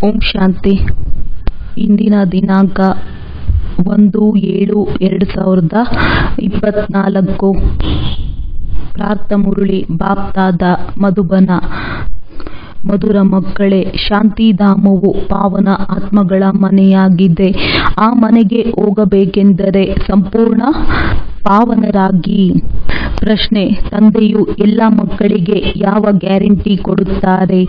ಓಂ ಶಾಂತಿ. ಇಂದಿನ ದಿನಾಂಕ 1/7/2024. ಪ್ರಾರ್ಥ ಮುರಳಿ ಬಾಪ್ತಾದ ಮಧುಬನ. ಮಧುರ ಮಕ್ಕಳೇ, ಶಾಂತಿಧಾಮವು ಪಾವನ ಆತ್ಮಗಳ ಮನೆಯಾಗಿದೆ. ಆ ಮನೆಗೆ ಹೋಗಬೇಕೆಂದರೆ ಸಂಪೂರ್ಣ ಪಾವನರಾಗಿ. ಪ್ರಶ್ನೆ: ತಂದೆಯು ಎಲ್ಲ ಮಕ್ಕಳಿಗೆ ಯಾವ ಗ್ಯಾರಂಟಿ ಕೊಡುತ್ತಾರೆ?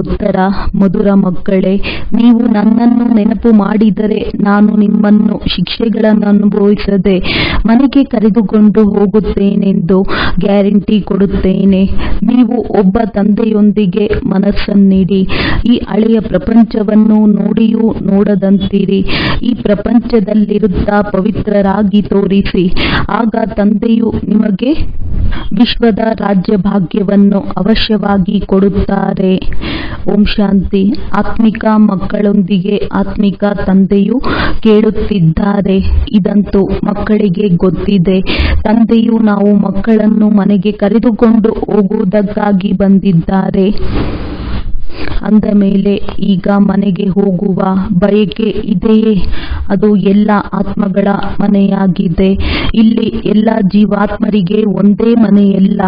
ಉತ್ತರ: ಮಧುರ ಮಕ್ಕಳೇ, ನೀವು ನನ್ನನ್ನು ನೆನಪು ಮಾಡಿದರೆ ನಾನು ನಿಮ್ಮನ್ನು ಶಿಕ್ಷೆಗಳನ್ನು ಅನುಭವಿಸದೆ ಮನೆಗೆ ಕರೆದುಕೊಂಡು ಹೋಗುತ್ತೇನೆಂದು ಗ್ಯಾರಂಟಿ ಕೊಡುತ್ತೇನೆ. ನೀವು ಒಬ್ಬ ತಂದೆಯೊಂದಿಗೆ ಮನಸ್ಸನ್ನಿಡಿ. ಈ ಹಳೆಯ ಪ್ರಪಂಚವನ್ನು ನೋಡಿಯೂ ನೋಡದಂತಿರಿ. ಈ ಪ್ರಪಂಚದಲ್ಲಿರುತ್ತಾ ಪವಿತ್ರರಾಗಿ ತೋರಿಸಿ. ಆಗ ತಂದೆಯು ನಿಮಗೆ ವಿಶ್ವದ ರಾಜ್ಯ ಭಾಗ್ಯವನ್ನು ಅವಶ್ಯವಾಗಿ ಕೊಡುತ್ತಾರೆ. ಓಂ ಶಾಂತಿ. ಆತ್ಮಿಕ ಮಕ್ಕಳೊಂದಿಗೆ ಆತ್ಮಿಕ ತಂದೆಯು ಕೇಳುತ್ತಿದ್ದಾರೆ. ಇದಂತೂ ಮಕ್ಕಳಿಗೆ ಗೊತ್ತಿದೆ. ತಂದೆಯು ನಾವು ಮಕ್ಕಳನ್ನು ಮನೆಗೆ ಕರೆದುಕೊಂಡು ಹೋಗುವುದಕ್ಕಾಗಿ ಬಂದಿದ್ದಾರೆ. ಅಂದ ಮೇಲೆ ಈಗ ಮನೆಗೆ ಹೋಗುವ ಬಯಕೆ ಇದೆಯೇ? ಅದು ಎಲ್ಲ ಆತ್ಮಗಳ ಮನೆಯಾಗಿದೆ. ಇಲ್ಲಿ ಎಲ್ಲ ಜೀವಾತ್ಮರಿಗೆ ಒಂದೇ ಮನೆಯಲ್ಲ.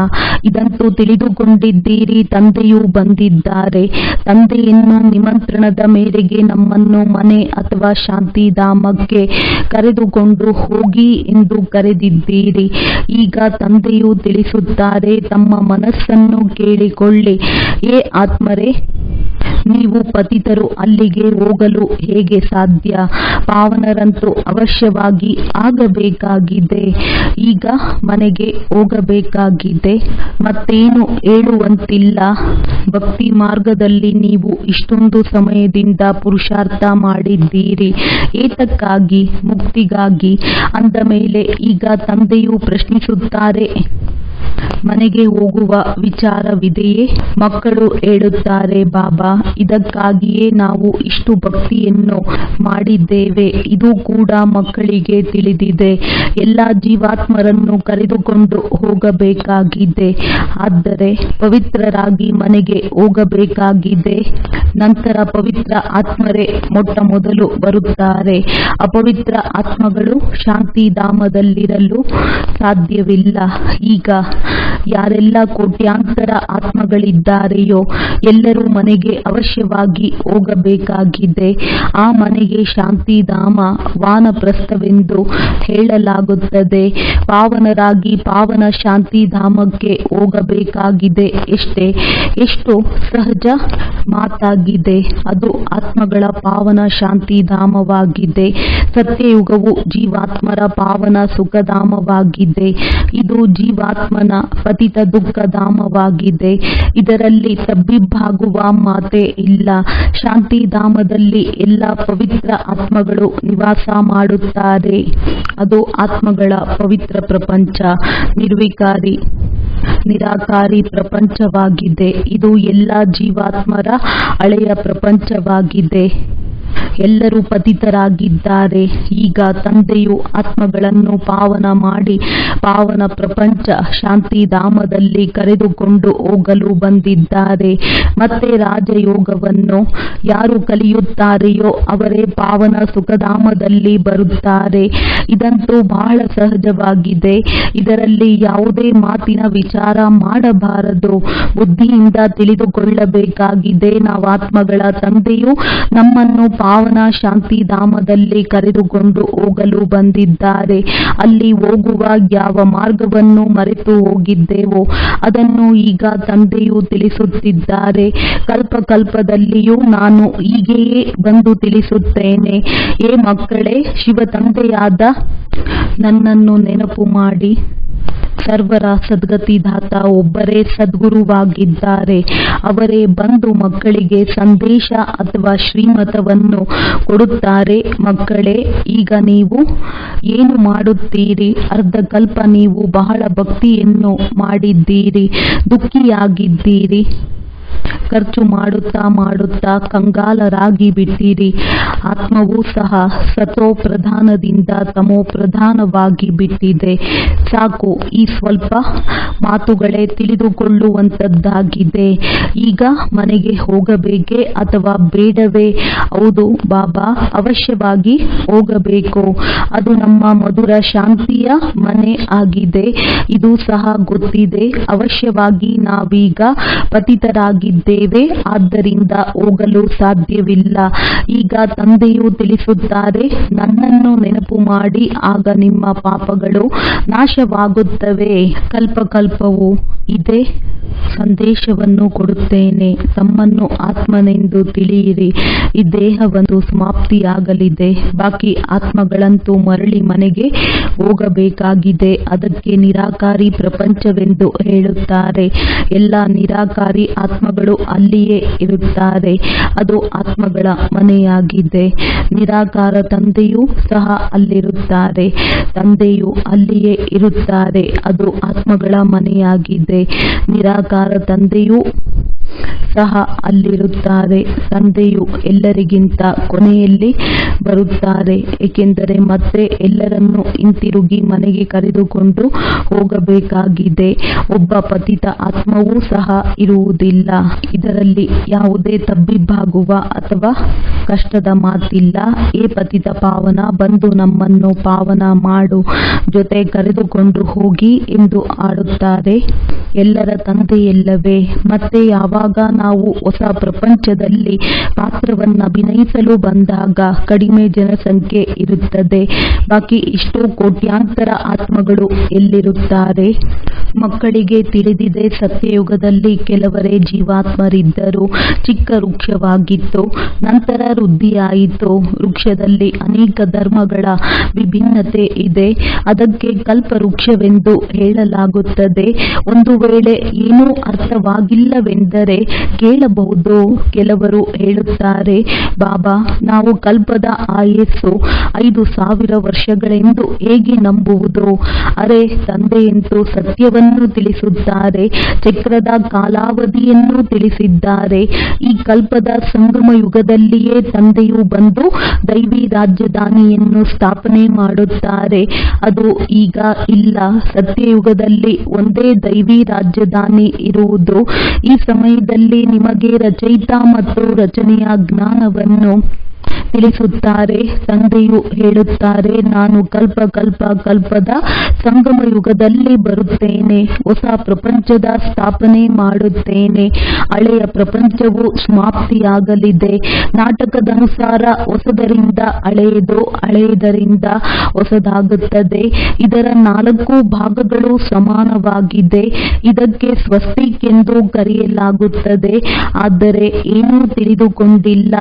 ಇದಂತೂ ತಿಳಿದುಕೊಂಡಿದ್ದೀರಿ. ತಂದೆಯೂ ಬಂದಿದ್ದಾರೆ. ತಂದೆಯನ್ನು ನಿಮಂತ್ರಣದ ಮೇರೆಗೆ ನಮ್ಮನ್ನು ಮನೆ ಅಥವಾ ಶಾಂತಿಧಾಮಕ್ಕೆ ಕರೆದುಕೊಂಡು ಹೋಗಿ ಎಂದು ಕರೆದಿದ್ದೀರಿ. ಈಗ ತಂದೆಯು ತಿಳಿಸುತ್ತಾರೆ, ತಮ್ಮ ಮನಸ್ಸನ್ನು ಕೇಳಿಕೊಳ್ಳಿ. ಏ ಆತ್ಮರೇ, ನೀವು ಪತಿತರು ಅಲ್ಲಿಗೆ ಹೋಗಲು ಹೇಗೆ ಸಾಧ್ಯ? ಪಾವನರಂತೂ ಅವಶ್ಯವಾಗಿ ಆಗಬೇಕಾಗಿದೆ. ಈಗ ಮನೆಗೆ ಹೋಗಬೇಕಾಗಿದೆ. ಮತ್ತೇನು ಹೇಳುವಂತಿಲ್ಲ. ಭಕ್ತಿ ಮಾರ್ಗದಲ್ಲಿ ನೀವು ಇಷ್ಟೊಂದು ಸಮಯದಿಂದ ಪುರುಷಾರ್ಥ ಮಾಡಿದ್ದೀರಿ. ಏತಕ್ಕಾಗಿ? ಮುಕ್ತಿಗಾಗಿ. ಅಂದ ಮೇಲೆ ಈಗ ತಂದೆಯು ಪ್ರಶ್ನಿಸುತ್ತಾರೆ, ಮನೆಗೆ ಹೋಗುವ ವಿಚಾರವಿದೆಯೇ? ಮಕ್ಕಳು ಹೇಳುತ್ತಾರೆ, ಬಾಬಾ, ಇದಕ್ಕಾಗಿಯೇ ನಾವು ಇಷ್ಟು ಭಕ್ತಿಯನ್ನು ಮಾಡಿದ್ದೇವೆ. ಇದು ಕೂಡ ಮಕ್ಕಳಿಗೆ ತಿಳಿದಿದೆ. ಎಲ್ಲ ಜೀವಾತ್ಮರನ್ನು ಕರೆದುಕೊಂಡು ಹೋಗಬೇಕಾಗಿದೆ. ಆದರೆ ಪವಿತ್ರರಾಗಿ ಮನೆಗೆ ಹೋಗಬೇಕಾಗಿದೆ. ನಂತರ ಪವಿತ್ರ ಆತ್ಮರೇ ಮೊಟ್ಟ ಮೊದಲು ಬರುತ್ತಾರೆ. ಅಪವಿತ್ರ ಆತ್ಮಗಳು ಶಾಂತಿಧಾಮದಲ್ಲಿರಲು ಸಾಧ್ಯವಿಲ್ಲ. ಈಗ ಯಾರೆಲ್ಲ ಕೋಟ್ಯಾಂತರ ಆತ್ಮಗಳಿದ್ದಾರೆಯೋ ಎಲ್ಲರೂ ಮನೆಗೆ ಅವಶ್ಯವಾಗಿ ಹೋಗಬೇಕಾಗಿದೆ. ಆ ಮನೆಗೆ ಶಾಂತಿಧಾಮ ವಾನಪ್ರಸ್ಥವೆಂದು ಹೇಳಲಾಗುತ್ತದೆ. ಪಾವನರಾಗಿ ಪಾವನ ಶಾಂತಿಧಾಮಕ್ಕೆ ಹೋಗಬೇಕಾಗಿದೆ. ಎಷ್ಟು ಸಹಜ ಮಾತಾಗಿದೆ. ಅದು ಆತ್ಮಗಳ ಪಾವನ ಶಾಂತಿಧಾಮವಾಗಿದೆ. ಸತ್ಯಯುಗವು ಜೀವಾತ್ಮರ ಪಾವನ ಸುಖಧಾಮವಾಗಿದೆ. ಇದು ಜೀವಾತ್ಮನ ಪತಿತ ದುಃಖಧಾಮವಾಗಿದೆ. ಇದರಲ್ಲಿ ತಬ್ಬಿಬ್ಬಾಗುವ ಮಾತೇ ಇಲ್ಲ. ಶಾಂತಿಧಾಮದಲ್ಲಿ ಎಲ್ಲ ಪವಿತ್ರ ಆತ್ಮಗಳು ನಿವಾಸ ಮಾಡುತ್ತಾರೆ. ಅದು ಆತ್ಮಗಳ ಪವಿತ್ರ ಪ್ರಪಂಚ, ನಿರ್ವಿಕಾರಿ ನಿರಾಕಾರಿ ಪ್ರಪಂಚವಾಗಿದೆ. ಇದು ಎಲ್ಲ ಜೀವಾತ್ಮರ ಹಳೆಯ ಪ್ರಪಂಚವಾಗಿದೆ. ಎಲ್ಲರೂ ಪತಿತರಾಗಿದ್ದಾರೆ. ಈಗ ತಂದೆಯು ಆತ್ಮಗಳನ್ನು ಪಾವನ ಮಾಡಿ ಪಾವನ ಪ್ರಪಂಚ ಶಾಂತಿಧಾಮದಲ್ಲಿ ಕರೆದುಕೊಂಡು ಹೋಗಲು ಬಂದಿದ್ದಾರೆ. ಮತ್ತೆ ರಾಜಯೋಗವನ್ನು ಯಾರು ಕಲಿಯುತ್ತಾರೆಯೋ ಅವರೇ ಪಾವನ ಸುಖಧಾಮದಲ್ಲಿ ಬರುತ್ತಾರೆ. ಇದಂತೂ ಬಹಳ ಸಹಜವಾಗಿದೆ. ಇದರಲ್ಲಿ ಯಾವುದೇ ಮಾತಿನ ವಿಚಾರ ಮಾಡಬಾರದು. ಬುದ್ಧಿಯಿಂದ ತಿಳಿದುಕೊಳ್ಳಬೇಕಾಗಿದೆ. ನಾವು ಆತ್ಮಗಳ ತಂದೆಯು ನಮ್ಮನ್ನು ಪಾವನ ಶಾಂತಿಧಾಮದಲ್ಲಿ ಕರೆದುಕೊಂಡು ಹೋಗಲು ಬಂದಿದ್ದಾರೆ. ಅಲ್ಲಿ ಹೋಗುವ ಯಾವ ಮಾರ್ಗವನ್ನು ಮರೆತು ಹೋಗಿದ್ದೆವೋ ಅದನ್ನು ಈಗ ತಂದೆಯು ತಿಳಿಸುತ್ತಿದ್ದಾರೆ. ಕಲ್ಪಕಲ್ಪದಲ್ಲಿಯೂ ನಾನು ಹೀಗೆಯೇ ಬಂದು ತಿಳಿಸುತ್ತೇನೆ. ಏ ಮಕ್ಕಳೇ, ಶಿವ ತಂದೆಯಾದ ನನ್ನನ್ನು ನೆನಪು ಮಾಡಿ. ಸರ್ವರ ಸದ್ಗತಿದಾತ ಒಬ್ಬರೇ ಸದ್ಗುರುವಾಗಿದ್ದಾರೆ. ಅವರೇ ಬಂದು ಮಕ್ಕಳಿಗೆ ಸಂದೇಶ ಅಥವಾ ಶ್ರೀಮತವನ್ನು ಕೊಡುತ್ತಾರೆ. ಮಕ್ಕಳೇ, ಈಗ ನೀವು ಏನು ಮಾಡುತ್ತೀರಿ? ಅರ್ಧಕಲ್ಪ ನೀವು ಬಹಳ ಭಕ್ತಿಯನ್ನು ಮಾಡಿದ್ದೀರಿ, ದುಃಖಿಯಾಗಿದ್ದೀರಿ. ಖರ್ಚು ಮಾಡುತ್ತಾ ಮಾಡುತ್ತಾ ಕಂಗಾಲರಾಗಿ ಬಿಟ್ಟಿರಿ. ಆತ್ಮವೂ ಸಹ ಸತೋ ಪ್ರಧಾನದಿಂದ ತಮೋ ಪ್ರಧಾನವಾಗಿ ಬಿಟ್ಟಿದೆ. ಸಾಕು, ಈ ಸ್ವಲ್ಪ ಮಾತುಗಳೇ ತಿಳಿದುಕೊಳ್ಳುವಂತದ್ದಾಗಿದೆ. ಈಗ ಮನೆಗೆ ಹೋಗಬೇಕೇ ಅಥವಾ ಬೇಡವೇ? ಹೌದು ಬಾಬಾ, ಅವಶ್ಯವಾಗಿ ಹೋಗಬೇಕು. ಅದು ನಮ್ಮ ಮಧುರ ಶಾಂತಿಯ ಮನೆ ಆಗಿದೆ. ಇದು ಸಹ ಗೊತ್ತಿದೆ. ಅವಶ್ಯವಾಗಿ ನಾವೀಗ ಪತಿತರಾಗಿದ್ದೇವೆ, ಆದ್ದರಿಂದ ಹೋಗಲು ಸಾಧ್ಯವಿಲ್ಲ. ಈಗ ತಂದೆಯು ತಿಳಿಸುತ್ತಾರೆ, ನನ್ನನ್ನು ನೆನಪು ಮಾಡಿ, ಆಗ ನಿಮ್ಮ ಪಾಪಗಳು ನಾಶವಾಗುತ್ತವೆ. ಕಲ್ಪಕಲ್ಪವು ಇದೇ ಸಂದೇಶವನ್ನು ಕೊಡುತ್ತೇನೆ. ತಮ್ಮನ್ನು ಆತ್ಮನೆಂದು ತಿಳಿಯಿರಿ. ಈ ದೇಹವನ್ನು ಸಮಾಪ್ತಿಯಾಗಲಿದೆ. ಬಾಕಿ ಆತ್ಮಗಳಂತೂ ಮರಳಿ ಮನೆಗೆ ಹೋಗಬೇಕಾಗಿದೆ. ಅದಕ್ಕೆ ನಿರಾಕಾರಿ ಪ್ರಪಂಚವೆಂದು ಹೇಳುತ್ತಾರೆ. ಎಲ್ಲ ನಿರಾಕಾರಿ ಆತ್ಮಗಳು ಅಲ್ಲಿಯೇ ಇರುತ್ತಾರೆ. ಅದು ಆತ್ಮಗಳ ಮನೆಯಾಗಿದೆ. ನಿರಾಕಾರ ತಂದೆಯೂ ಸಹ ಅಲ್ಲಿರುತ್ತಾರೆ. ತಂದೆಯು ಅಲ್ಲಿಯೇ ಇರುತ್ತಾರೆ. ಅದು ಆತ್ಮಗಳ ಮನೆಯಾಗಿದೆ. ನಿರಾಕಾರ ತಂದೆಯೂ ಸಹ ಅಲ್ಲಿರುತ್ತಾರೆ. ತಂದೆಯು ಎಲ್ಲರಿಗಿಂತ ಕೊನೆಯಲ್ಲಿ ಬರುತ್ತಾರೆ, ಏಕೆಂದರೆ ಮತ್ತೆ ಎಲ್ಲರನ್ನೂ ಹಿಂತಿರುಗಿ ಮನೆಗೆ ಕರೆದುಕೊಂಡು ಹೋಗಬೇಕಾಗಿದೆ. ಒಬ್ಬ ಪತಿತ ಆತ್ಮವೂ ಸಹ ಇರುವುದಿಲ್ಲ. ಇದರಲ್ಲಿ ಯಾವುದೇ ತಬ್ಬಿಬ್ಬಾಗುವ ಅಥವಾ ಕಷ್ಟದ ಮಾತಿಲ್ಲ. ಏ ಪತಿತ ಪಾವನ, ಬಂದು ನಮ್ಮನ್ನು ಪಾವನ ಮಾಡು, ಜೊತೆ ಕರೆದುಕೊಂಡು ಹೋಗಿ ಎಂದು ಆಡುತ್ತಾರೆ. ಎಲ್ಲರ ತಂದೆಯಲ್ಲವೇ? ಮತ್ತೆ ಯಾವಾಗ ನಾವು ಹೊಸ ಪ್ರಪಂಚದಲ್ಲಿ ಪಾತ್ರವನ್ನು ಅಭಿನಯಿಸಲು ಬಂದಾಗ ಕಡಿಮೆ ಜನಸಂಖ್ಯೆ ಇರುತ್ತದೆ. ಬಾಕಿ ಇಷ್ಟು ಕೋಟ್ಯಾಂತರ ಆತ್ಮಗಳು ಎಲ್ಲಿರುತ್ತಾರೆ? ಮಕ್ಕಳಿಗೆ ತಿಳಿದಿದೆ, ಸತ್ಯಯುಗದಲ್ಲಿ ಕೆಲವರೇ ಜೀವಾತ್ಮರಿದ್ದರು. ಚಿಕ್ಕ ವೃಕ್ಷವಾಗಿತ್ತು, ನಂತರ ವೃದ್ಧಿಯಾಯಿತು. ವೃಕ್ಷದಲ್ಲಿ ಅನೇಕ ಧರ್ಮಗಳ ವಿಭಿನ್ನತೆ ಇದೆ. ಅದಕ್ಕೆ ಕಲ್ಪವೃಕ್ಷವೆಂದು ಹೇಳಲಾಗುತ್ತದೆ. ಒಂದು ವೇಳೆ ಏನೂ ಅರ್ಥವಾಗಿಲ್ಲವೆಂದರೆ ಕೇಳಬಹುದು. ಕೆಲವರು ಹೇಳುತ್ತಾರೆ, ಬಾಬಾ, ನಾವು ಕಲ್ಪದ ಆಯಸ್ಸು 5000 ವರ್ಷಗಳೆಂದು ಹೇಗೆ ನಂಬುವುದು? ಅರೆ, ತಂದೆಯಂತೂ ಸತ್ಯವನ್ನು ತಿಳಿಸುತ್ತಾರೆ. ಚಕ್ರದ ಕಾಲಾವಧಿಯನ್ನು ತಿಳಿಸಿದ್ದಾರೆ. ಈ ಕಲ್ಪದ ಸಂಗಮ ಯುಗದಲ್ಲಿಯೇ ತಂದೆಯು ಬಂದು ದೈವಿ ರಾಜಧಾನಿಯನ್ನು ಸ್ಥಾಪನೆ ಮಾಡುತ್ತಾರೆ. ಅದು ಈಗ ಇಲ್ಲ. ಸತ್ಯಯುಗದಲ್ಲಿ ಒಂದೇ ದೈವಿ ರಾಜಧಾನಿ ಇರುವುದು. ಈ ಸಮಯದಲ್ಲಿ ನಿಮಗೆ ರಚಯಿತ ಮತ್ತು ರಚನೆಯ ಜ್ಞಾನವನ್ನು ತಿಳಿಸುತ್ತಾರೆ. ತಂದೆಯು ಹೇಳುತ್ತಾರೆ, ನಾನು ಕಲ್ಪದ ಸಂಗಮ ಯುಗದಲ್ಲಿ ಬರುತ್ತೇನೆ. ಹೊಸ ಪ್ರಪಂಚದ ಸ್ಥಾಪನೆ ಮಾಡುತ್ತೇನೆ. ಹಳೆಯ ಪ್ರಪಂಚವು ಸಮಾಪ್ತಿಯಾಗಲಿದೆ. ನಾಟಕದನುಸಾರ ಹೊಸದರಿಂದ ಹಳೆಯದು, ಹಳೆಯದರಿಂದ ಹೊಸದಾಗುತ್ತದೆ. ಇದರ 4 ಭಾಗಗಳು ಸಮಾನವಾಗಿದೆ. ಇದಕ್ಕೆ ಸ್ವಸ್ತಿಕ್ ಎಂದು ಕರೆಯಲಾಗುತ್ತದೆ. ಆದರೆ ಏನೂ ತಿಳಿದುಕೊಂಡಿಲ್ಲ.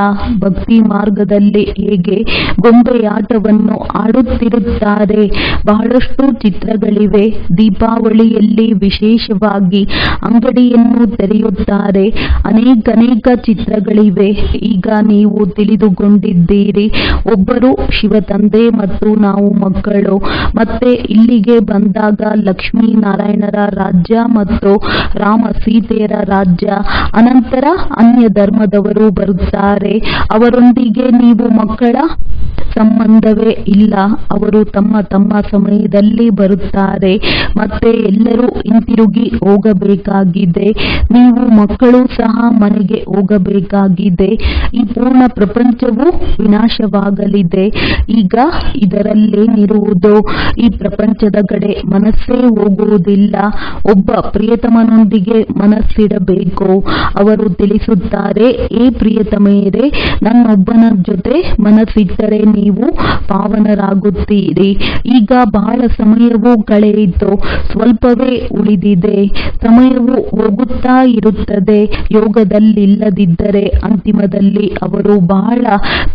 ಭಕ್ತಿ ಮಾರ್ಗದಲ್ಲಿ ಹೇಗೆ ಗೊಂಬೆಯಾಟವನ್ನು ಆಡುತ್ತಿರುತ್ತಾರೆ. ಬಹಳಷ್ಟು ಚಿತ್ರಗಳಿವೆ. ದೀಪಾವಳಿಯಲ್ಲಿ ವಿಶೇಷವಾಗಿ ಅಂಗಡಿಯನ್ನು ತೆರೆಯುತ್ತಾರೆ. ಅನೇಕ ಚಿತ್ರಗಳಿವೆ. ಈಗ ನೀವು ತಿಳಿದುಕೊಂಡಿದ್ದೀರಿ. ಒಬ್ಬರು ಶಿವ ತಂದೆ ಮತ್ತು ನಾವು ಮಕ್ಕಳು. ಮತ್ತೆ ಇಲ್ಲಿಗೆ ಬಂದಾಗ ಲಕ್ಷ್ಮೀ ನಾರಾಯಣರ ರಾಜ್ಯ ಮತ್ತು ರಾಮ ಸೀತೆಯರ ರಾಜ್ಯ. ಅನಂತರ ಅನ್ಯ ಧರ್ಮದವರು ಬರುತ್ತಾರೆ. ಅವರೊಂದಿಗೆ ನೀವು ಮಕ್ಕಳ ಸಂಬಂಧವೇ ಇಲ್ಲ. ಅವರು ತಮ್ಮ ಸಮಯದಲ್ಲಿ ಬರುತ್ತಾರೆ. ಮತ್ತೆ ಎಲ್ಲರೂ ಹಿಂತಿರುಗಿ ಹೋಗಬೇಕಾಗಿದೆ. ನೀವು ಮಕ್ಕಳು ಸಹ ಮನೆಗೆ ಹೋಗಬೇಕಾಗಿದೆ. ಈ ಪೂರ್ಣ ಪ್ರಪಂಚವು ವಿನಾಶವಾಗಲಿದೆ. ಈಗ ಇದರಲ್ಲೇನಿರುವುದು? ಈ ಪ್ರಪಂಚದ ಕಡೆ ಮನಸ್ಸೇ ಹೋಗುವುದಿಲ್ಲ. ಒಬ್ಬ ಪ್ರಿಯತಮನೊಂದಿಗೆ ಮನಸ್ಸಿಡಬೇಕು. ಅವರು ತಿಳಿಸುತ್ತಾರೆ, ಏ ಪ್ರಿಯತಮೆಯರೇ, ನನ್ನೊಬ್ಬನ ಜೊತೆ ಮನಸ್ಸಿಟ್ಟರೆ ನೀವು ಪಾವನರಾಗುತ್ತೀರಿ. ಈಗ ಬಹಳ ಸಮಯವು ಕಳೆಯಿತು, ಸ್ವಲ್ಪವೇ ಉಳಿದಿದೆ. ಸಮಯವು ಹೋಗುತ್ತಾ ಇರುತ್ತದೆ. ಯೋಗದಲ್ಲಿಲ್ಲದಿದ್ದರೆ ಅಂತಿಮದಲ್ಲಿ ಅವರು ಬಹಳ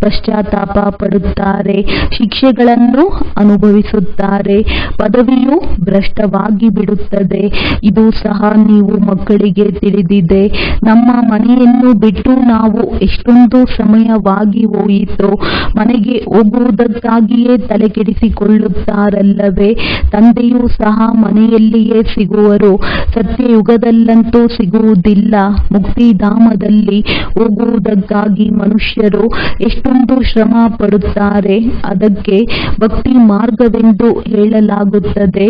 ಪಶ್ಚಾತ್ತಾಪ ಪಡುತ್ತಾರೆ, ಶಿಕ್ಷೆಗಳನ್ನು ಅನುಭವಿಸುತ್ತಾರೆ. ಪದವಿಯು ಭ್ರಷ್ಟವಾಗಿ ಬಿಡುತ್ತದೆ. ಇದು ಸಹ ನೀವು ಮಕ್ಕಳಿಗೆ ತಿಳಿದಿದೆ. ನಮ್ಮ ಮನೆಯನ್ನು ಬಿಟ್ಟು ನಾವು ಎಷ್ಟೊಂದು ಸಮಯವಾಗಿ ಹೋಯಿತು. ಮನೆಗೆ ಹೋಗುವುದಕ್ಕಾಗಿಯೇ ತಲೆ ಕೆಡಿಸಿಕೊಳ್ಳುತ್ತಾರಲ್ಲವೇ? ತಂದೆಯೂ ಸಹ ಮನೆಯಲ್ಲಿಯೇ ಸಿಗುವರು. ಸತ್ಯಯುಗದಲ್ಲಂತೂ ಸಿಗುವುದಿಲ್ಲ. ಮುಕ್ತಿಧಾಮದಲ್ಲಿ ಹೋಗುವುದಕ್ಕಾಗಿ ಮನುಷ್ಯರು ಎಷ್ಟೊಂದು ಶ್ರಮ ಪಡುತ್ತಾರೆ. ಅದಕ್ಕೆ ಭಕ್ತಿ ಮಾರ್ಗವೆಂದು ಹೇಳಲಾಗುತ್ತದೆ.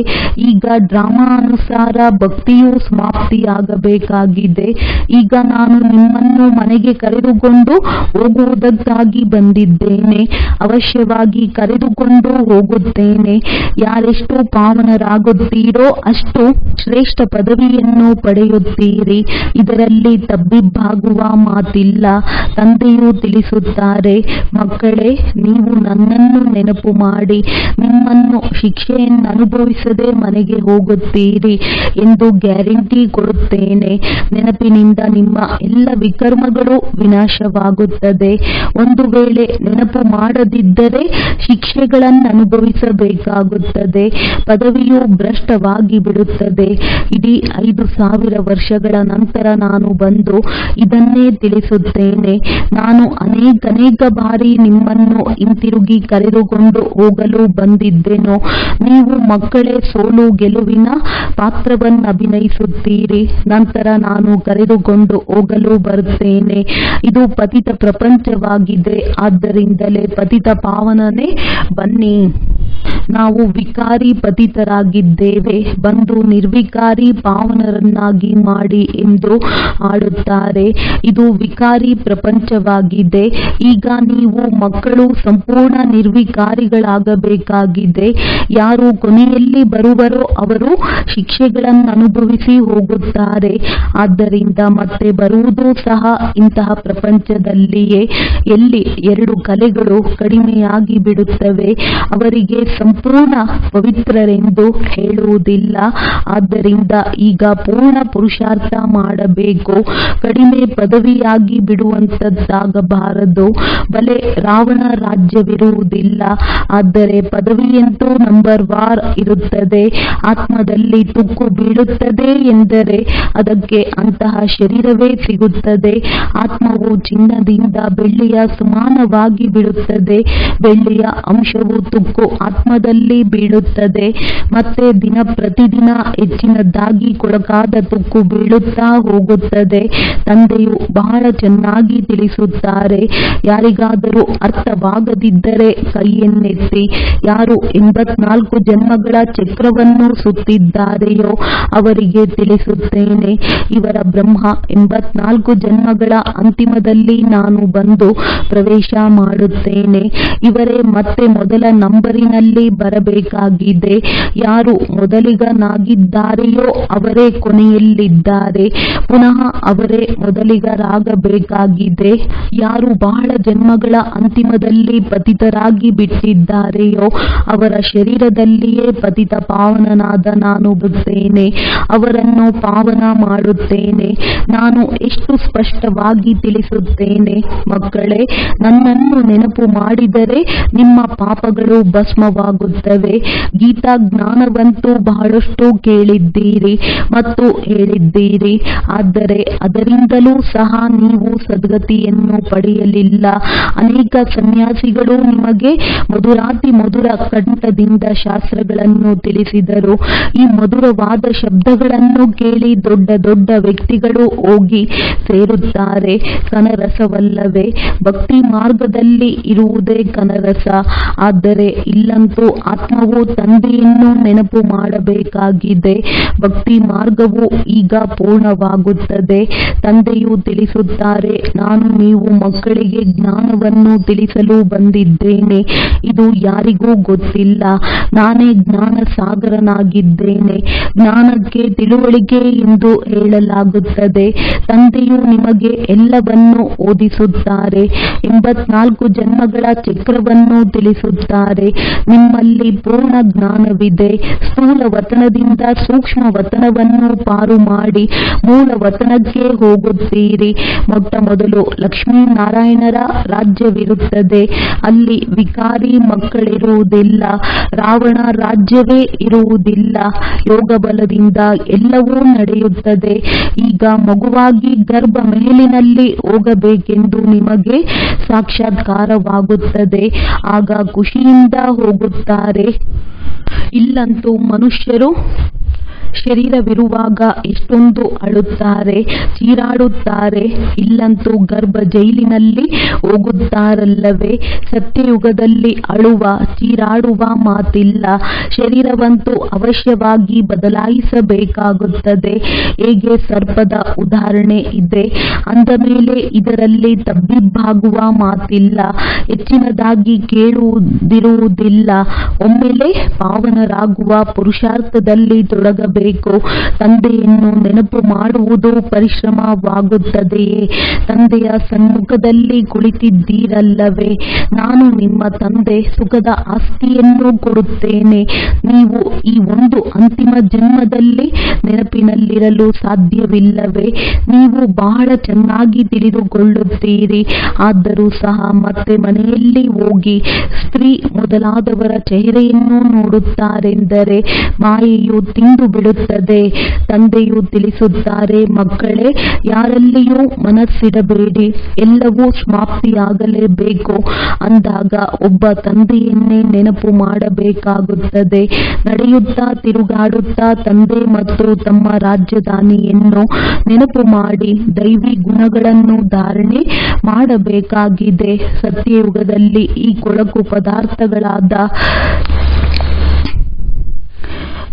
ಈಗ ಡ್ರಾಮಾ ಅನುಸಾರ ಭಕ್ತಿಯು ಸಮಾಪ್ತಿಯಾಗಬೇಕಾಗಿದೆ. ಈಗ ನಾನು ನಿಮ್ಮನ್ನು ಮನೆಗೆ ಕರೆದುಕೊಂಡು ಹೋಗುವುದಕ್ಕಾಗಿ ಬಂದಿದ್ದೇನೆ. ಅವಶ್ಯವಾಗಿ ಕರೆದುಕೊಂಡು ಹೋಗುತ್ತೇನೆ. ಯಾರೆಷ್ಟು ಪಾವನರಾಗುತ್ತೀರೋ ಅಷ್ಟು ಶ್ರೇಷ್ಠ ಪದವಿಯನ್ನು ಪಡೆಯುತ್ತೀರಿ. ಇದರಲ್ಲಿ ತಬ್ಬಿಬ್ಬಾಗುವ ಮಾತಿಲ್ಲ. ತಂದೆಯು ತಿಳಿಸುತ್ತಾರೆ, ಮಕ್ಕಳೇ, ನೀವು ನನ್ನನ್ನು ನೆನಪು ಮಾಡಿ ನಿಮ್ಮನ್ನು ಶಿಕ್ಷೆಯನ್ನು ಅನುಭವಿಸದೆ ಮನೆಗೆ ಹೋಗುತ್ತೀರಿ ಎಂದು ಗ್ಯಾರಂಟಿ ಕೊಡುತ್ತೇನೆ. ನೆನಪಿನಿಂದ ನಿಮ್ಮ ಎಲ್ಲ ವಿಕರ್ಮಗಳು ವಿನಾಶವಾಗುತ್ತದೆ. ಒಂದು ವೇಳೆ ನೆನಪು ಮಾಡದಿದ್ದರೆ ಶಿಕ್ಷೆಗಳನ್ನು ಅನುಭವಿಸಬೇಕಾಗುತ್ತದೆ. ಪದವಿಯು ಭ್ರಷ್ಟವಾಗಿ ಬಿಡುತ್ತದೆ. ಇಡೀ 5,000 ವರ್ಷಗಳ ನಂತರ ನಾನು ಬಂದು ಇದನ್ನೇ ತಿಳಿಸುತ್ತೇನೆ. ನಾನು ಅನೇಕ ಬಾರಿ ನಿಮ್ಮನ್ನು ಹಿಂತಿರುಗಿ ಕರೆದುಕೊಂಡು ಹೋಗಲು ಬಂದಿದ್ದೆನು. ನೀವು ಮಕ್ಕಳೇ ಸೋಲು ಗೆಲುವಿನ ಪಾತ್ರವನ್ನು ಅಭಿನಯಿಸುತ್ತೀರಿ. ನಂತರ ನಾನು ಕರೆದುಕೊಂಡು ಹೋಗಲು ಬರುತ್ತೇನೆ. ಇದು ಪತಿತ ಪ್ರಪಂಚವಾಗಿದೆ. ಆದ್ದರಿಂದಲೇ ಪತಿತ ಪಾವನನೇ ಬನ್ನಿ. ನಾವು ವಿಕಾರಿ ಪತಿತರಾಗಿದ್ದೇವೆ, ಬಂದು ನಿರ್ವಿಕಾರಿ ಪಾವನರನ್ನಾಗಿ ಮಾಡಿ ಎಂದು ಆಡುತ್ತಾರೆ. ಇದು ವಿಕಾರಿ ಪ್ರಪಂಚವಾಗಿದೆ. ಈಗ ನೀವು ಮಕ್ಕಳು ಸಂಪೂರ್ಣ ನಿರ್ವಿಕಾರಿಗಳಾಗಬೇಕಾಗಿದೆ. ಯಾರು ಕೊನೆಯಲ್ಲಿ ಬರುವರೋ ಅವರು ಶಿಕ್ಷೆಗಳನ್ನು ಅನುಭವಿಸಿ ಹೋಗುತ್ತಾರೆ. ಆದ್ದರಿಂದ ಮತ್ತೆ ಬರುವುದು ಸಹ ಇಂತಹ ಪ್ರಪಂಚದಲ್ಲಿಯೇ, ಎಲ್ಲಿ 2 ಕಲೆಗಳು ಕಡಿಮೆಯಾಗಿ ಬಿಡುತ್ತವೆ. ಅವರಿಗೆ ಸಂಪೂರ್ಣ ಪವಿತ್ರರೆಂದು ಹೇಳುವುದಿಲ್ಲ. ಆದ್ದರಿಂದ ಈಗ ಪೂರ್ಣ ಪುರುಷಾರ್ಥ ಮಾಡಬೇಕು. ಕಡಿಮೆ ಪದವಿಯಾಗಿ ಬಿಡುವಂತದ್ದಾಗಬಾರದು. ಬಲೆ ರಾವಣ ರಾಜ್ಯವಿರುವುದಿಲ್ಲ, ಆದರೆ ಪದವಿಯಂತೂ ನಂಬರ್ ವಾರ್ ಇರುತ್ತದೆ. ಆತ್ಮದಲ್ಲಿ ತುಕ್ಕು ಬೀಳುತ್ತದೆ ಎಂದರೆ ಅದಕ್ಕೆ ಅಂತಹ ಶರೀರವೇ ಸಿಗುತ್ತದೆ. ಆತ್ಮವು ಚಿನ್ನದಿಂದ ಬೆಳ್ಳಿಯ ಸಮಾನವಾಗಿ ಬಿಡುತ್ತದೆ. ಬೆಳ್ಳಿಯ ಅಂಶವು ತುಕ್ಕು ಆತ್ಮದಲ್ಲಿ ಬೀಳುತ್ತದೆ. ಮತ್ತೆ ದಿನ ಪ್ರತಿದಿನ ಹೆಚ್ಚಿನದಾಗಿ ಕೊಡಕಾದ ತುಕ್ಕು ಬೀಳುತ್ತಾ ಹೋಗುತ್ತದೆ. ತಂದೆಯು ಬಹಳ ಚೆನ್ನಾಗಿ ತಿಳಿಸುತ್ತಾರೆ. ಯಾರಿಗಾದರೂ ಅರ್ಥವಾಗದಿದ್ದರೆ ಕೈಯನ್ನೆತ್ತಿ. ಯಾರು 84 ಜನ್ಮಗಳ ಚಕ್ರವನ್ನು ಸುತ್ತಿದ್ದಾರೆಯೋ ಅವರಿಗೆ ತಿಳಿಸುತ್ತೇನೆ. ಇವರ ಬ್ರಹ್ಮ 84 ಜನ್ಮಗಳ ಅಂತಿಮದಲ್ಲಿ ನಾನು ಬಂದು ಪ್ರವೇಶ ಮಾಡುತ್ತೇನೆ. ಇವರೇ ಮತ್ತೆ ಮೊದಲ ನಂಬರಿನಲ್ಲಿ ಬರಬೇಕಾಗಿದೆ. ಯಾರು ಮೊದಲಿಗನಾಗಿದ್ದಾರೆಯೋ ಅವರೇ ಕೊನೆಯಲ್ಲಿದ್ದಾರೆ. ಪುನಃ ಅವರೇ ಮೊದಲಿಗರಾಗಬೇಕಾಗಿದೆ. ಯಾರು ಬಹಳ ಜನ್ಮಗಳ ಅಂತಿಮದಲ್ಲಿ ಪತಿತರಾಗಿ ಬಿಟ್ಟಿದ್ದಾರೆಯೋ ಅವರ ಶರೀರದಲ್ಲಿಯೇ ಪತಿತ ಪಾವನನಾದ ನಾನು ಬರುತ್ತೇನೆ. ಅವರನ್ನು ಪಾವನ ಮಾಡುತ್ತೇನೆ. ನಾನು ಎಷ್ಟು ಸ್ಪಷ್ಟವಾಗಿ ತಿಳಿಸುತ್ತೇನೆ, ಮಕ್ಕಳೇ, ನನ್ನನ್ನು ನೆನಪು ಮಾಡಿದರೆ ನಿಮ್ಮ ಪಾಪಗಳು ಭಸ್ಮವಾಗುತ್ತವೆ. ಗೀತಾ ಜ್ಞಾನವಂತೂ ಬಹಳಷ್ಟು ಕೇಳಿದ್ದೀರಿ ಮತ್ತು ಹೇಳಿದ್ದೀರಿ. ಆದರೆ ಅದರಿಂದಲೂ ಸಹ ನೀವು ಸದ್ಗತಿಯನ್ನು ಪಡೆಯಲಿಲ್ಲ. ಅನೇಕ ಸನ್ಯಾಸಿಗಳು ನಿಮಗೆ ಮಧುರಾತಿ ಮಧುರ ಕಂಠದಿಂದ ಶಾಸ್ತ್ರಗಳನ್ನು ತಿಳಿಸಿದರು. ಈ ಮಧುರವಾದ ಶಬ್ದಗಳನ್ನು ಕೇಳಿ ದೊಡ್ಡ ದೊಡ್ಡ ವ್ಯಕ್ತಿಗಳು ಹೋಗಿ ಸೇರುತ್ತಾರೆ. ಕನರಸವಲ್ಲವೇ? ಭಕ್ತಿ ಮಾರ್ಗದಲ್ಲಿ ಇರುವುದೇ ಕನರಸ. ಆದರೆ ಇಲ್ಲಂತೂ ಆತ್ಮವು ತಂದೆಯನ್ನು ನೆನಪು ಮಾಡಬೇಕಾಗಿದೆ. ಭಕ್ತಿ ಮಾರ್ಗವು ಈಗ ಪೂರ್ಣವಾಗುತ್ತದೆ. ತಂದೆಯು ತಿಳಿಸುತ್ತಾರೆ, ನಾನು ನೀವು ಮಕ್ಕಳಿಗೆ ಜ್ಞಾನವನ್ನು ತಿಳಿಸಲು ಬಂದಿದ್ದೇನೆ. ಇದು ಯಾರಿಗೂ ಗೊತ್ತಿಲ್ಲ. ನಾನೇ ಜ್ಞಾನ ಸಾಗರನಾಗಿದ್ದೇನೆ. ಜ್ಞಾನಕ್ಕೆ ತಿಳುವಳಿಕೆ ಎಂದು ಹೇಳಲಾಗುತ್ತದೆ. ತಂದೆಯು ನಿಮಗೆ ಎಲ್ಲವನ್ನೂ ಓದಿಸುತ್ತಾರೆ. 84 ಜನ್ಮಗಳ ಚಕ್ರವನ್ನು ತಿಳಿಸುತ್ತಾರೆ. ನಿಮ್ಮಲ್ಲಿ ಪೂರ್ಣ ಜ್ಞಾನವಿದೆ. ಸ್ಥೂಲ ವತನದಿಂದ ಸೂಕ್ಷ್ಮ ವತನವನ್ನು ಪಾರು ಮಾಡಿ ಮೂಲ ವತನಕ್ಕೆ ಹೋಗುತ್ತೀರಿ. ಮೊಟ್ಟ ಮೊದಲು ಲಕ್ಷ್ಮೀನಾರಾಯಣರ ರಾಜ್ಯವಿರುತ್ತದೆ. ಅಲ್ಲಿ ವಿಕಾರಿ ಮಕ್ಕಳಿರುವುದಿಲ್ಲ. ರಾವಣ ರಾಜ್ಯವೇ ಇರುವುದಿಲ್ಲ. ಯೋಗ ಬಲದಿಂದ ಎಲ್ಲವೂ ನಡೆಯುತ್ತದೆ. ಈಗ ಮಗುವಾಗಿ ಗರ್ಭ ಮೇಲಿನಲ್ಲಿ ಹೋಗಬೇಕೆಂದು ನಿಮಗೆ ಸಾಕ್ಷಾತ್ಕಾರವಾಗುತ್ತದೆ. ಆಗ ಖುಷಿಯಿಂದ ಹೋಗುತ್ತಾರೆ. ಇಲ್ಲಂತೂ ಮನುಷ್ಯರು ಶರೀರವಿರುವಾಗ ಎಷ್ಟೊಂದು ಅಳುತ್ತಾರೆ, ಚೀರಾಡುತ್ತಾರೆ. ಇಲ್ಲಂತೂ ಗರ್ಭ ಜೈಲಿನಲ್ಲಿ ಹೋಗುತ್ತಾರಲ್ಲವೇ. ಸತ್ಯಯುಗದಲ್ಲಿ ಅಳುವ ಚೀರಾಡುವ ಮಾತಿಲ್ಲ. ಶರೀರವಂತೂ ಅವಶ್ಯವಾಗಿ ಬದಲಾಯಿಸಬೇಕಾಗುತ್ತದೆ. ಹೇಗೆ ಸರ್ಪದ ಉದಾಹರಣೆ ಇದೆ. ಅಂದ ಮೇಲೆ ಇದರಲ್ಲಿ ತಬ್ಬಿಬ್ಬಾಗುವ ಮಾತಿಲ್ಲ. ಹೆಚ್ಚಿನದಾಗಿ ಕೇಳುವುದಿರುವುದಿಲ್ಲ. ಒಮ್ಮೆಲೆ ಪಾವನರಾಗುವ ಪುರುಷಾರ್ಥದಲ್ಲಿ ತೊಡಗಬೇಕು. ತಂದೆಯನ್ನು ನೆನಪು ಮಾಡುವುದು ಪರಿಶ್ರಮವಾಗುತ್ತದೆಯೇ? ತಂದೆಯ ಸಮ್ಮುಖದಲ್ಲಿ ಕುಳಿತಿದ್ದೀರಲ್ಲವೇ. ನಾನು ನಿಮ್ಮ ತಂದೆ, ಸುಖದ ಆಸ್ತಿಯನ್ನು ಕೊಡುತ್ತೇನೆ. ನೀವು ಈ ಒಂದು ಅಂತಿಮ ಜನ್ಮದಲ್ಲಿ ನೆನಪಿನಲ್ಲಿರಲು ಸಾಧ್ಯವಿಲ್ಲವೇ? ನೀವು ಬಹಳ ಚೆನ್ನಾಗಿ ತಿಳಿದುಕೊಳ್ಳುತ್ತೀರಿ. ಆದರೂ ಸಹ ಮತ್ತೆ ಮನೆಯಲ್ಲಿ ಹೋಗಿ ಸ್ತ್ರೀ ಮೊದಲಾದವರ ಚೆಹರೆಯನ್ನು ನೋಡುತ್ತಾರೆಂದರೆ ಮಾಯೆಯು ತಿಂದು ಬಿಡುತ್ತದೆ. ತಂದೆಯು ತಿಳಿಸುತ್ತಾರೆ, ಮಕ್ಕಳೇ, ಯಾರಲ್ಲಿಯೂ ಮನಸ್ಸಿಡಬೇಡಿ, ಎಲ್ಲವೂ ಸಮಾಪ್ತಿಯಾಗಲೇಬೇಕು. ಅಂದಾಗ ಒಬ್ಬ ತಂದೆಯನ್ನೇ ನೆನಪು ಮಾಡಬೇಕಾಗುತ್ತದೆ. ನಡೆಯುತ್ತಾ ತಿರುಗಾಡುತ್ತಾ ತಂದೆ ಮತ್ತು ತಮ್ಮ ರಾಜಧಾನಿಯನ್ನು ನೆನಪು ಮಾಡಿ ದೈವಿ ಗುಣಗಳನ್ನು ಧಾರಣೆ ಮಾಡಬೇಕಾಗಿದೆ. ಸತ್ಯಯುಗದಲ್ಲಿ ಈ ಕೊಳಕು ಪದಾರ್ಥಗಳಾದ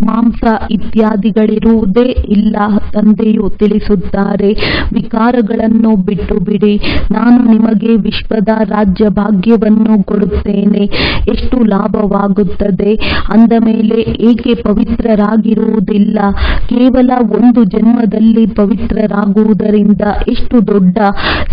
ಮಾಂಸ ಇತ್ಯಾದಿಗಳಿರುವುದೇ ಇಲ್ಲ. ತಂದೆಯು ತಿಳಿಸುತ್ತಾರೆ, ವಿಕಾರಗಳನ್ನು ಬಿಟ್ಟು ಬಿಡಿ. ನಾನು ನಿಮಗೆ ವಿಶ್ವದ ರಾಜ್ಯ ಭಾಗ್ಯವನ್ನು ಕೊಡುತ್ತೇನೆ. ಎಷ್ಟು ಲಾಭವಾಗುತ್ತದೆ. ಅಂದ ಮೇಲೆ ಏಕೆ ಪವಿತ್ರರಾಗಿರುವುದಿಲ್ಲ? ಕೇವಲ ಒಂದು ಜನ್ಮದಲ್ಲಿ ಪವಿತ್ರರಾಗುವುದರಿಂದ ಎಷ್ಟು ದೊಡ್ಡ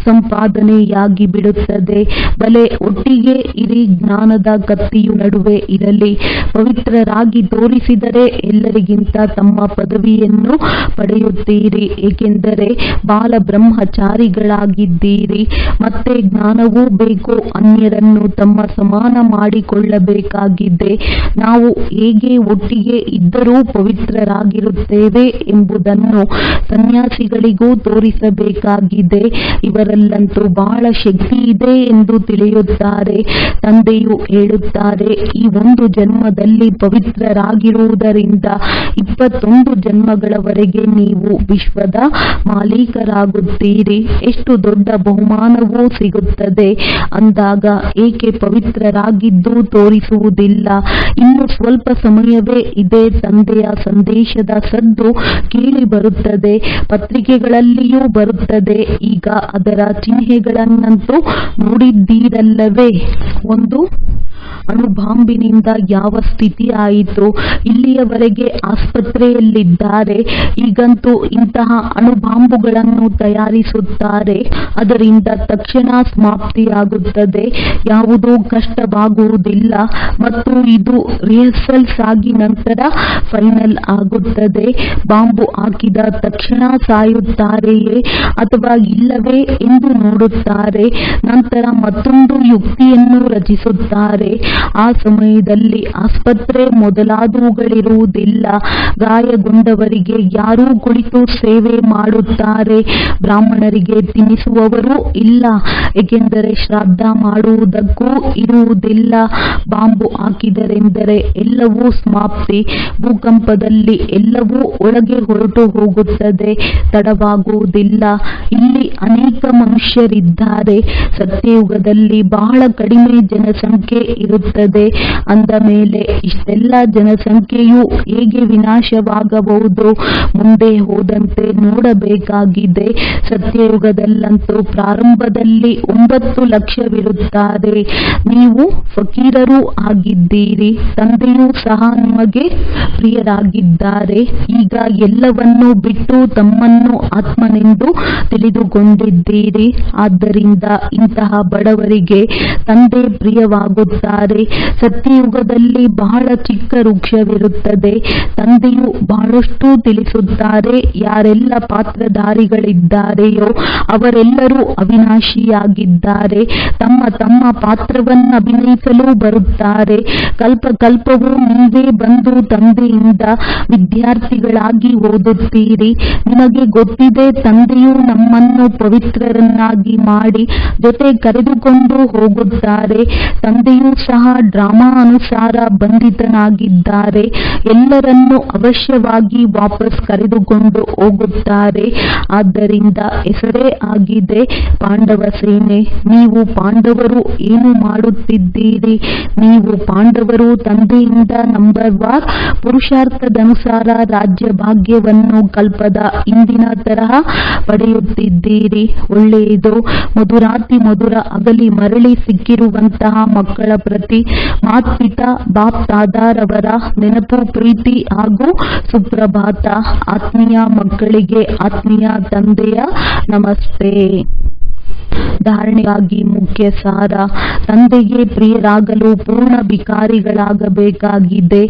ಸಂಪಾದನೆಯಾಗಿ ಬಿಡುತ್ತದೆ. ಬಲೆ ಒಟ್ಟಿಗೆ ಇರಿ. ಜ್ಞಾನದ ಕತ್ತಿಯು ನಡುವೆ ಇರಲಿ. ಪವಿತ್ರರಾಗಿ ತೋರಿಸಿದರೆ ಎಲ್ಲರಿಗಿಂತ ತಮ್ಮ ಪದವಿಯನ್ನು ಪಡೆಯುತ್ತೀರಿ. ಏಕೆಂದರೆ ಬಾಲ ಬ್ರಹ್ಮಚಾರಿಗಳಾಗಿದ್ದೀರಿ. ಮತ್ತೆ ಜ್ಞಾನವೂ ಬೇಕು. ಅನ್ಯರನ್ನು ತಮ್ಮ ಸಮಾನ ಮಾಡಿಕೊಳ್ಳಬೇಕಾಗಿದೆ. ನಾವು ಹೇಗೆ ಒಟ್ಟಿಗೆ ಇದ್ದರೂ ಪವಿತ್ರರಾಗಿರುತ್ತೇವೆ ಎಂಬುದನ್ನು ಸನ್ಯಾಸಿಗಳಿಗೂ ತೋರಿಸಬೇಕಾಗಿದೆ. ಇವರಲ್ಲಂತೂ ಬಹಳ ಶಕ್ತಿ ಇದೆ ಎಂದು ತಿಳಿಯುತ್ತಾರೆ. ತಂದೆಯು ಹೇಳುತ್ತಾರೆ, ಈ ಒಂದು ಜನ್ಮದಲ್ಲಿ ಪವಿತ್ರರಾಗಿರುವುದರಿಂದ 21 ಜನ್ಮಗಳವರೆಗೆ ನೀವು ವಿಶ್ವದ ಮಾಲೀಕರಾಗುತ್ತೀರಿ. ಎಷ್ಟು ದೊಡ್ಡ ಬಹುಮಾನವೂ ಸಿಗುತ್ತದೆ. ಅಂದಾಗ ಏಕೆ ಪವಿತ್ರರಾಗಿದ್ದು ತೋರಿಸುವುದಿಲ್ಲ? ಇನ್ನು ಸ್ವಲ್ಪ ಸಮಯವೇ ಇದೆ. ತಂದೆಯ ಸಂದೇಶದ ಸದ್ದು ಕೇಳಿ ಬರುತ್ತದೆ. ಪತ್ರಿಕೆಗಳಲ್ಲಿಯೂ ಬರುತ್ತದೆ. ಈಗ ಅದರ ಚಿಹ್ನೆಗಳನ್ನಂತೂ ನೋಡಿದ್ದೀರಲ್ಲವೇ. ಒಂದು ಅಣುಬಾಂಬಿನಿಂದ ಯಾವ ಸ್ಥಿತಿ ಆಯಿತು? ಇಲ್ಲಿಯವರೆಗೆ ಆಸ್ಪತ್ರೆಯಲ್ಲಿದ್ದಾರೆ. ಈಗಂತೂ ಇಂತಹ ಅಣುಬಾಂಬುಗಳನ್ನು ತಯಾರಿಸುತ್ತಾರೆ. ಅದರಿಂದ ತಕ್ಷಣ ಸಮಾಪ್ತಿಯಾಗುತ್ತದೆ. ಯಾವುದೂ ಕಷ್ಟವಾಗುವುದಿಲ್ಲ. ಮತ್ತು ಇದು ರಿಹರ್ಸಲ್ಸ್ ಆಗಿ ನಂತರ ಫೈನಲ್ ಆಗುತ್ತದೆ. ಬಾಂಬು ಹಾಕಿದ ತಕ್ಷಣ ಸಾಯುತ್ತಾರೆಯೇ ಅಥವಾ ಇಲ್ಲವೇ ಎಂದು ನೋಡುತ್ತಾರೆ. ನಂತರ ಮತ್ತೊಂದು ಯುಕ್ತಿಯನ್ನು ರಚಿಸುತ್ತಾರೆ. ಆ ಸಮಯದಲ್ಲಿ ಆಸ್ಪತ್ರೆ ಮೊದಲಾದವುಗಳಿರುವುದಿಲ್ಲ. ಗಾಯಗೊಂಡವರಿಗೆ ಯಾರೂ ಕುಳಿತು ಸೇವೆ ಮಾಡುತ್ತಾರೆ. ಬ್ರಾಹ್ಮಣರಿಗೆ ತಿನ್ನಿಸುವವರು ಇಲ್ಲ. ಏಕೆಂದರೆ ಶ್ರಾದ್ದ ಮಾಡುವುದಕ್ಕೂ ಇರುವುದಿಲ್ಲ. ಬಾಂಬು ಹಾಕಿದರೆಂದರೆ ಎಲ್ಲವೂ ಸಮಾಪ್ತಿ. ಭೂಕಂಪದಲ್ಲಿ ಎಲ್ಲವೂ ಒಳಗೆ ಹೊರಟು ಹೋಗುತ್ತದೆ. ತಡವಾಗುವುದಿಲ್ಲ. ಇಲ್ಲಿ ಅನೇಕ ಮನುಷ್ಯರಿದ್ದಾರೆ. ಸತ್ಯಯುಗದಲ್ಲಿ ಬಹಳ ಕಡಿಮೆ ಜನಸಂಖ್ಯೆ ಇರುತ್ತದೆ. ಅಂದ ಮೇಲೆ ಇಷ್ಟೆಲ್ಲ ಜನಸಂಖ್ಯೆಯು ಹೇಗೆ ವಿನಾಶವಾಗಬಹುದು ಮುಂದೆ ಹೋದಂತೆ ನೋಡಬೇಕಾಗಿದೆ. ಸತ್ಯಯುಗದಲ್ಲಂತೂ ಪ್ರಾರಂಭದಲ್ಲಿ 9 ಲಕ್ಷವಿರುತ್ತಾರೆ. ನೀವು ಫಕೀರರೂ ಆಗಿದ್ದೀರಿ, ತಂದೆಯೂ ಸಹ ನಿಮಗೆ ಪ್ರಿಯರಾಗಿದ್ದಾರೆ. ಈಗ ಎಲ್ಲವನ್ನೂ ಬಿಟ್ಟು ತಮ್ಮನ್ನು ಆತ್ಮನೆಂದು ತಿಳಿದುಕೊಂಡಿದ್ದೀರಿ. ಆದ್ದರಿಂದ ಇಂತಹ ಬಡವರಿಗೆ ತಂದೆ ಪ್ರಿಯವಾಗುತ್ತಾರೆ. ಸತ್ಯಯುಗದಲ್ಲಿ ಬಹಳ ಚಿಕ್ಕ ವೃಕ್ಷವಿರುತ್ತದೆ. ತಂದೆಯು ಬಹಳಷ್ಟು ತಿಳಿಸುತ್ತಾರೆ. ಯಾರೆಲ್ಲ ಪಾತ್ರಧಾರಿಗಳಿದ್ದಾರೆಯೋ ಅವರೆಲ್ಲರೂ ಅವಿನಾಶಿಯಾಗಿದ್ದಾರೆ. ತಮ್ಮ ತಮ್ಮ ಪಾತ್ರವನ್ನು ಅಭಿನಯಿಸಲು ಬರುತ್ತಾರೆ. ಕಲ್ಪವೂ ನೀವೇ ಬಂದು ತಂದೆಯಿಂದ ವಿದ್ಯಾರ್ಥಿಗಳಾಗಿ ಓದುತ್ತೀರಿ. ನಿಮಗೆ ಗೊತ್ತಿದೆ, ತಂದೆಯು ನಮ್ಮನ್ನು ಪವಿತ್ರರನ್ನಾಗಿ ಮಾಡಿ ಜೊತೆ ಕರೆದುಕೊಂಡು ಹೋಗುತ್ತಾರೆ. ತಂದೆಯೂ ಸಹ ಡ್ರಾಮಾ ಅನುಸಾರ ಬಂಧಿತನಾಗಿದ್ದಾರೆ. ಎಲ್ಲರನ್ನೂ ಅವಶ್ಯವಾಗಿ ವಾಪಸ್ ಕರೆದುಕೊಂಡು ಹೋಗುತ್ತಾರೆ. ಆದ್ದರಿಂದ ಹೆಸರೇ ಆಗಿದೆ ಪಾಂಡವ ಸೇನೆ. ನೀವು ಪಾಂಡವರು ಏನು ಮಾಡುತ್ತಿದ್ದೀರಿ? ನೀವು ಪಾಂಡವರು ತಂದೆಯಿಂದ ನಂಬರ್ ವಾರ್ ಪುರುಷಾರ್ಥದನುಸಾರ ರಾಜ್ಯ ಭಾಗ್ಯವನ್ನು ಕಲ್ಪದ ಹಿಂದಿನ ತರಹ ಪಡೆಯುತ್ತಿದ್ದೀರಿ. ಒಳ್ಳೆಯದು. ಮಧುರಾತಿ ಮಧುರ ಅಗಲಿ ಮರಳಿ ಸಿಕ್ಕಿರುವಂತಹ ಮಕ್ಕಳ ಪ್ರತಿ ಮಾತ್ಪಿತಾ ಬಾಪ್ ತಾದಾರವರ ನೆನಪು, ಪ್ರೀತಿ ಹಾಗೂ ಸುಪ್ರಭಾತ. ಆತ್ಮೀಯ ಮಕ್ಕಳಿಗೆ ಆತ್ಮೀಯ ತಂದೆಯ ನಮಸ್ತೆ. ಧಾರಣೆಗಾಗಿ ಮುಖ್ಯ ಸಾರ: ತಂದೆಗೆ ಪ್ರಿಯರಾಗಲು ಪೂರ್ಣ ಭಿಕಾರಿಗಳಾಗಬೇಕಾಗಿದೆ.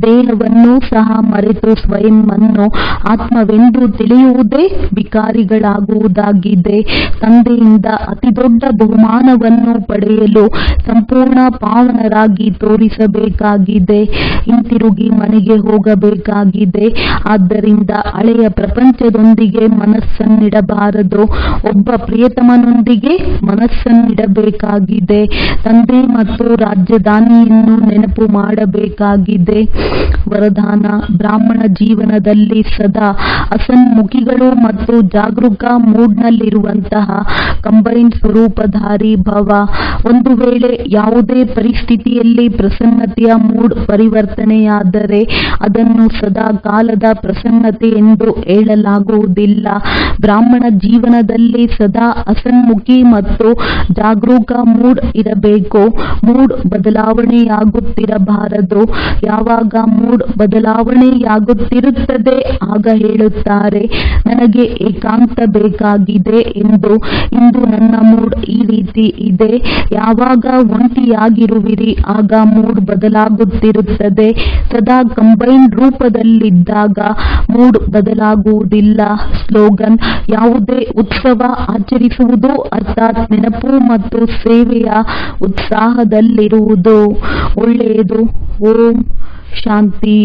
ದೇಹವನ್ನು ಸಹ ಮರೆತು ಸ್ವಯಂವನ್ನು ಆತ್ಮವೆಂದು ತಿಳಿಯುವುದೇ ಭಿಕಾರಿಗಳಾಗುವುದಾಗಿದೆ. ತಂದೆಯಿಂದ ಅತಿದೊಡ್ಡ ಬಹುಮಾನವನ್ನು ಪಡೆಯಲು ಸಂಪೂರ್ಣ ಪಾವನರಾಗಿ ತೋರಿಸಬೇಕಾಗಿದೆ. ಹಿಂತಿರುಗಿ ಮನೆಗೆ ಹೋಗಬೇಕಾಗಿದೆ. ಆದ್ದರಿಂದ ಹಳೆಯ ಪ್ರಪಂಚದೊಂದಿಗೆ ಮನಸ್ಸನ್ನಿಡಬಾರದು. ಒಬ್ಬ ಪ್ರಿಯತಮನೊಂದಿಗೆ ಮನಸ್ಸನ್ನಿಡಬೇಕಾಗಿದೆ. ತಂದೆ ಮತ್ತು ರಾಜಧಾನಿಯನ್ನು ನೆನಪು ಮಾಡಬೇಕಾಗಿದೆ. ವರದಾನ: ಬ್ರಾಹ್ಮಣ ಜೀವನದಲ್ಲಿ ಸದಾ ಹಸನ್ಮುಖಿಗಳು ಮತ್ತು ಜಾಗರೂಕ ಮೂಡ್ನಲ್ಲಿರುವಂತಹ ಕಂಬೈನ್ ಸ್ವರೂಪಧಾರಿ ಭವ. ಒಂದು ವೇಳೆ ಯಾವುದೇ ಪರಿಸ್ಥಿತಿಯಲ್ಲಿ ಪ್ರಸನ್ನತೆಯ ಮೂಡ್ ಪರಿವರ್ತನೆಯಾದರೆ ಅದನ್ನು ಸದಾ ಕಾಲದ ಪ್ರಸನ್ನತೆ ಎಂದು ಹೇಳಲಾಗುವುದಿಲ್ಲ. ಬ್ರಾಹ್ಮಣ ಜೀವನದಲ್ಲಿ ಸದಾ ಹಸನ್ಮುಖಿ ಮತ್ತು ಜಾಗರೂಕ ಮೂಡ್ ಇರಬೇಕು. ಮೂಡ್ ಬದಲಾವಣೆಯಾಗುತ್ತಿರಬಾರದು. ಯಾವಾಗ ಮೂಡ್ ಬದಲಾವಣೆಯಾಗುತ್ತಿರುತ್ತದೆ ಆಗ ಹೇಳುತ್ತಾರೆ, ನನಗೆ ಏಕಾಂತ ಬೇಕಾಗಿದೆ ಎಂದು. ಇಂದು ನನ್ನ ಮೂಡ್ ಈ ರೀತಿ ಇದೆ. ಯಾವಾಗ ಒಂಟಿಯಾಗಿರುವಿರಿ ಆಗ ಮೂಡ್ ಬದಲಾಗುತ್ತಿರುತ್ತದೆ. ಸದಾ ಕಂಬೈನ್ ರೂಪದಲ್ಲಿದ್ದಾಗ ಮೂಡ್ ಬದಲಾಗುವುದಿಲ್ಲ. ಸ್ಲೋಗನ್: ಯಾವುದೇ ಉತ್ಸವ ಆಚರಿಸುವುದು ಅರ್ಥಾತ್ ನೆನಪು ಮತ್ತು ಸೇವೆಯ ಉತ್ಸಾಹದಲ್ಲಿರುವುದು. ಒಳ್ಳೆಯದು. ಓಂ ಶಾಂತಿ.